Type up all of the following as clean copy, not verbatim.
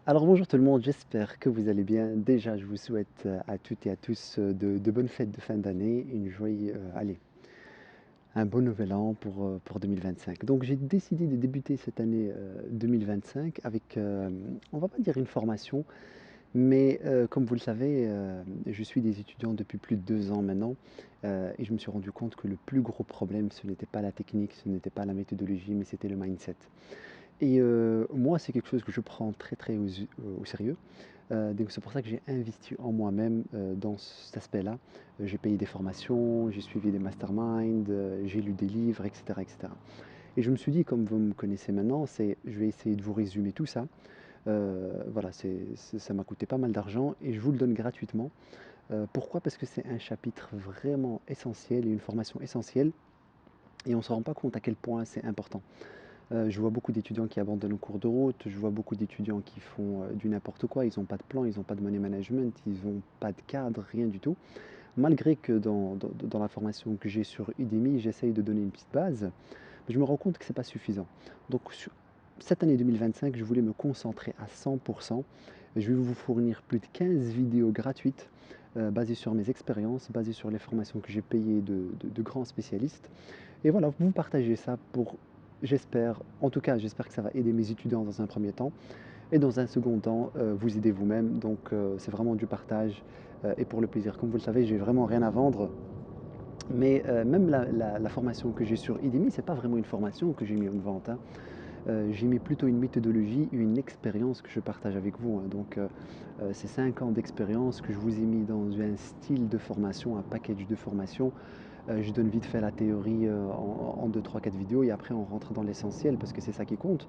Alors bonjour tout le monde, j'espère que vous allez bien. Déjà, je vous souhaite à toutes et à tous de bonnes fêtes de fin d'année, une joyeuse, allez, un bon nouvel an pour 2025. Donc j'ai décidé de débuter cette année 2025 avec, on va pas dire une formation, mais comme vous le savez, je suis des étudiants depuis plus de 2 ans maintenant et je me suis rendu compte que le plus gros problème, ce n'était pas la technique, ce n'était pas la méthodologie, mais c'était le mindset. Et moi, c'est quelque chose que je prends très, très au sérieux. Donc c'est pour ça que j'ai investi en moi-même, dans cet aspect-là. J'ai payé des formations, j'ai suivi des masterminds, j'ai lu des livres et cetera et cetera. Et je me suis dit, comme vous me connaissez maintenant, je vais essayer de vous résumer tout ça. Voilà, ça m'a coûté pas mal d'argent et je vous le donne gratuitement. Pourquoi? Parce que c'est un chapitre vraiment essentiel et une formation essentielle et on ne se rend pas compte à quel point c'est important. Je vois beaucoup d'étudiants qui abandonnent en cours de route, je vois beaucoup d'étudiants qui font, du n'importe quoi. Ils n'ont pas de plan, ils n'ont pas de money management, ils n'ont pas de cadre, rien du tout. Malgré que dans la formation que j'ai sur Udemy, j'essaye de donner une petite base, mais je me rends compte que c'est pas suffisant. Donc sur cette année 2025, je voulais me concentrer à 100. Je vais vous fournir plus de 15 vidéos gratuites, basées sur mes expériences, basées sur les formations que j'ai payées de grands spécialistes et voilà, vous partagez ça pour, j'espère, en tout cas, j'espère que ça va aider mes étudiants dans un premier temps et dans un second temps, vous aider vous-même. Donc, c'est vraiment du partage et pour le plaisir. Comme vous le savez, j'ai vraiment rien à vendre, mais même la formation que j'ai sur Udemy, c'est pas vraiment une formation que j'ai mis en vente, hein. J'ai mis plutôt une méthodologie, une expérience que je partage avec vous, hein. Donc, c'est 5 ans d'expérience que je vous ai mis dans un style de formation, un package de formation. Je donne vite fait la théorie en 2, 3, 4 vidéos et après on rentre dans l'essentiel parce que c'est ça qui compte.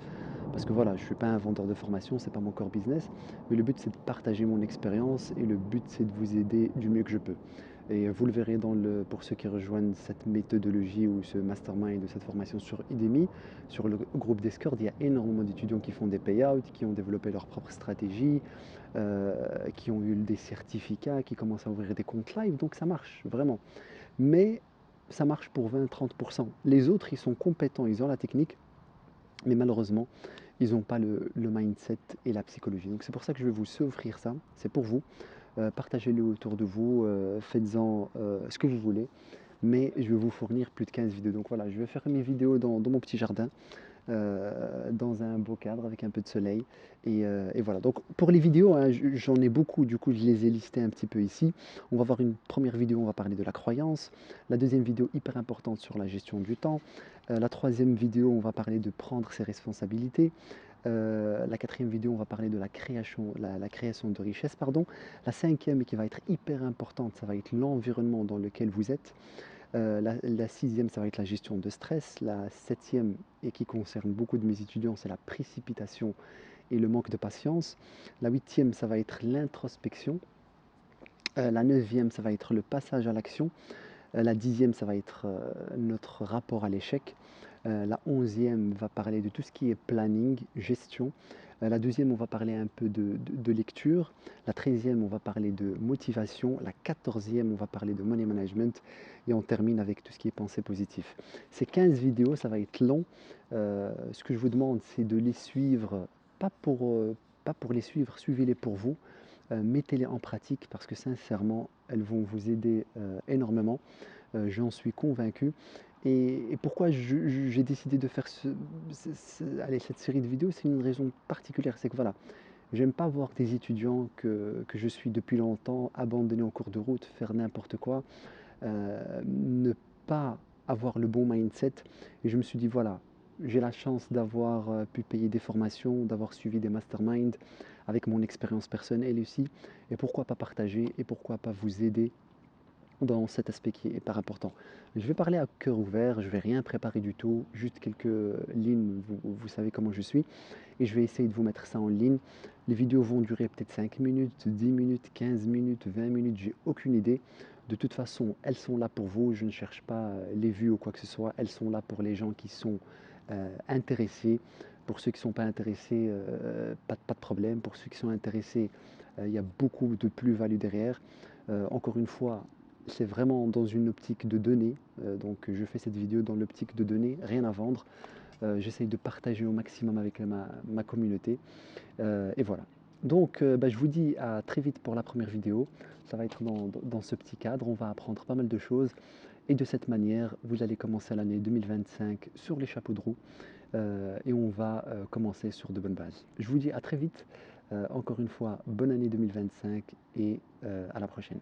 Parce que voilà, je ne suis pas un vendeur de formation, c'est pas mon core business, mais le but c'est de partager mon expérience et le but c'est de vous aider du mieux que je peux. Et vous le verrez pour ceux qui rejoignent cette méthodologie ou ce mastermind de cette formation sur Udemy, sur le groupe Discord, il y a énormément d'étudiants qui font des payouts, qui ont développé leur propre stratégie, euh, qui ont eu des certificats, qui commencent à ouvrir des comptes live, donc ça marche vraiment. Mais ça marche pour 20-30%. Les autres, ils sont compétents, ils ont la technique, mais malheureusement, ils n'ont pas le mindset et la psychologie. Donc c'est pour ça que je vais vous offrir ça, c'est pour vous. Partagez-le autour de vous, faites-en ce que vous voulez, mais je vais vous fournir plus de 15 vidéos. Donc voilà, je vais faire mes vidéos dans mon petit jardin, dans un beau cadre avec un peu de soleil. Et voilà. Donc pour les vidéos, hein, j'en ai beaucoup, du coup je les ai listées un petit peu ici. On va voir une première vidéo, on va parler de la croyance. La deuxième vidéo hyper importante sur la gestion du temps. La troisième vidéo, on va parler de prendre ses responsabilités. La quatrième vidéo, on va parler de la création de richesse, pardon. La cinquième, qui va être hyper importante, ça va être l'environnement dans lequel vous êtes. La sixième, ça va être la gestion de stress. La septième, et qui concerne beaucoup de mes étudiants, c'est la précipitation et le manque de patience. La huitième, ça va être l'introspection. La neuvième, ça va être le passage à l'action. La dixième, ça va être notre rapport à l'échec. La onzième va parler de tout ce qui est planning, gestion. La deuxième, on va parler un peu de lecture. La treizième, on va parler de motivation. La quatorzième, on va parler de money management. Et on termine avec tout ce qui est pensée positive. Ces 15 vidéos, ça va être long. Ce que je vous demande, c'est de les suivre, pas pour, pas pour les suivre, suivez-les pour vous. Mettez-les en pratique parce que sincèrement, elles vont vous aider énormément. J'en suis convaincu. Et pourquoi j'ai décidé de faire allez, cette série de vidéos, c'est une raison particulière. C'est que voilà, j'aime pas voir des étudiants que je suis depuis longtemps abandonnés en cours de route, faire n'importe quoi, ne pas avoir le bon mindset. Et je me suis dit, voilà, j'ai la chance d'avoir pu payer des formations, d'avoir suivi des masterminds avec mon expérience personnelle aussi. Et pourquoi pas partager et pourquoi pas vous aider dans cet aspect qui est hyper important. Je vais parler à cœur ouvert, je ne vais rien préparer du tout, juste quelques lignes, vous savez comment je suis, et je vais essayer de vous mettre ça en ligne. Les vidéos vont durer peut-être 5 minutes, 10 minutes, 15 minutes, 20 minutes, j'ai aucune idée. De toute façon, elles sont là pour vous, je ne cherche pas les vues ou quoi que ce soit, elles sont là pour les gens qui sont intéressés. Pour ceux qui ne sont pas intéressés, pas de problème. Pour ceux qui sont intéressés, il y a beaucoup de plus-value derrière. Encore une fois, c'est vraiment dans une optique de donner. Donc je fais cette vidéo dans l'optique de donner, rien à vendre. J'essaye de partager au maximum avec ma communauté. Et voilà. Donc, je vous dis à très vite pour la première vidéo. Ça va être dans ce petit cadre. On va apprendre pas mal de choses. Et de cette manière, vous allez commencer l'année 2025 sur les chapeaux de roue. Et on va commencer sur de bonnes bases. Je vous dis à très vite. Encore une fois, bonne année 2025 et à la prochaine.